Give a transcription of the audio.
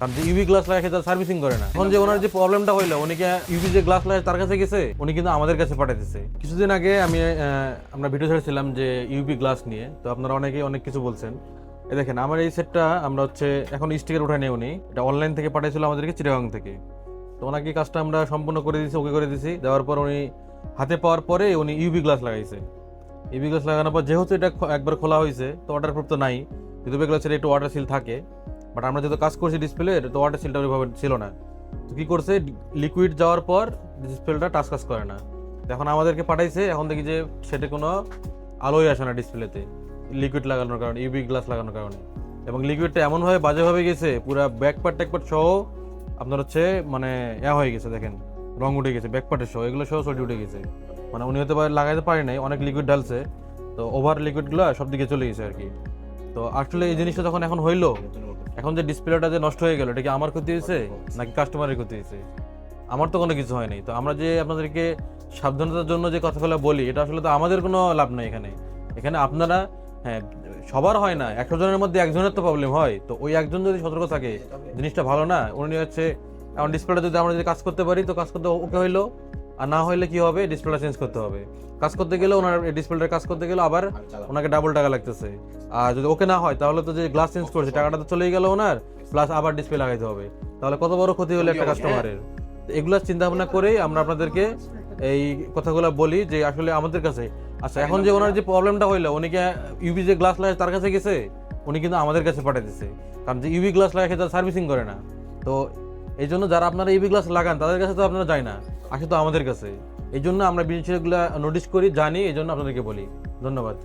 কারণ যে UV glass লাগাই তার সার্ভিসিং করে না। এখন যে ওনার যে প্রবলেমটা হইলো, উনিকে ইউভি যে গ্লাস লাগাই তার কাছে গেছে, উনি কিন্তু আমাদের কাছে পাঠাইতেছে। কিছুদিন আগে আমরা ভিডিও ছেড়েছিলাম যে ইউভি গ্লাস নিয়ে, তো আপনারা অনেকেই অনেক কিছু বলছেন। এই দেখেন আমার এই সেটটা আমরা এখন স্টিকার উঠাই নেই, উনি এটা অনলাইন থেকে পাঠাইছিল আমাদেরকে চিটাগাং থেকে। তো ওনাকে কাজটা আমরা সম্পূর্ণ করে দিয়েছি, ওকে করে দিয়েছি। দেওয়ার পর উনি হাতে পাওয়ার পরে উনি ইউভি গ্লাস লাগাইছে। ইউভি গ্লাস লাগানোর পর যেহেতু এটা একবার খোলা হয়েছে, তো ওয়াটার প্রুফ তো নাই, ইউভি গ্লাসের একটু ওয়াটার সিল থাকে, বাট আমরা যেহেতু কাজ করছি ডিসপ্লে, তো ওয়াটার সিলটা ওইভাবে ছিল না। তো কী করছে, লিকুইড যাওয়ার পর ডিসপ্লেটা টাচ কাজ করে না। এখন আমাদেরকে পাঠাইছে, এখন দেখি যে সেটা কোনো আলোই আসে না ডিসপ্লেতে, লিকুইড লাগানোর কারণে, ইউভি গ্লাস লাগানোর কারণে। এবং লিকুইডটা এমনভাবে বাজেভাবে গেছে, পুরো ব্যাকপার্ট ট্যাকপার্ট সহ আপনার মানে হয়ে গেছে, দেখেন রং উঠে গেছে, ব্যাকপার্টের সহ এগুলো সহ চটি উঠে গেছে। মানে উনি হয়তো লাগাইতে পারে নাই, অনেক লিকুইড ঢালছে, তো ওভার লিকুইডগুলো সব দিকে চলে গেছে আর কি। তো আসলে এই জিনিসটা যখন এখন হইলো, এখন যে ডিসপ্লেটা যে নষ্ট হয়ে গেল, এটা কি আমার ক্ষতি হয়েছে নাকি কাস্টমারের ক্ষতি হয়েছে? আমার তো কোনো কিছু হয়নি। তো আমরা যে আপনাদেরকে সাবধানতার জন্য যে কথাগুলো বলি, এটা আসলে তো আমাদের কোনো লাভ নাই এখানে। এখানে আপনারা, হ্যাঁ, সবার হয় না, 100 জনের মধ্যে একজনের তো প্রবলেম হয়। তো ওই একজন যদি সতর্ক থাকে, জিনিসটা ভালো না। উনি এখন ডিসপ্লেটা যদি আমরা যদি কাজ করতে পারি, তো কাজ করতে ওকে হইলো, আর না হইলে কি হবে, ডিসপ্লেটা চেঞ্জ করতে হবে। কাজ করতে গেলে ওনার ডিসপ্লেটা কাজ করতে গেলে আবার ওনাকে ডাবল টাকা লাগতেছে। আর যদি ওকে না হয়, তাহলে তো যে গ্লাস চেঞ্জ করছে টাকাটা তো চলেই গেল ওনার, প্লাস আবার ডিসপ্লে লাগাইতে হবে। তাহলে কত বড় ক্ষতি হলো একটা কাস্টমারের। এগুলা চিন্তা ভাবনা করেই আমরা আপনাদেরকে এই কথাগুলো বলি যে আসলে আমাদের কাছে, আচ্ছা এখন যে ওনার যে প্রবলেমটা হইলো, উনিকে ইউভি যে গ্লাস লাগাই তার কাছে গেছে, উনি কিন্তু আমাদের কাছে পাঠাইতেছে। কারণ যে ইউভি গ্লাস লাগাই তার সার্ভিসিং করে না। তো এই জন্য যারা আপনারা ইউভি গ্লাস লাগান, তাদের কাছে তো আপনারা যায় না, আসে তো আমাদের কাছে। এই জন্য আমরা বিষয়গুলো নোটিশ করি, জানি, এই জন্য আপনাদেরকে বলি। ধন্যবাদ।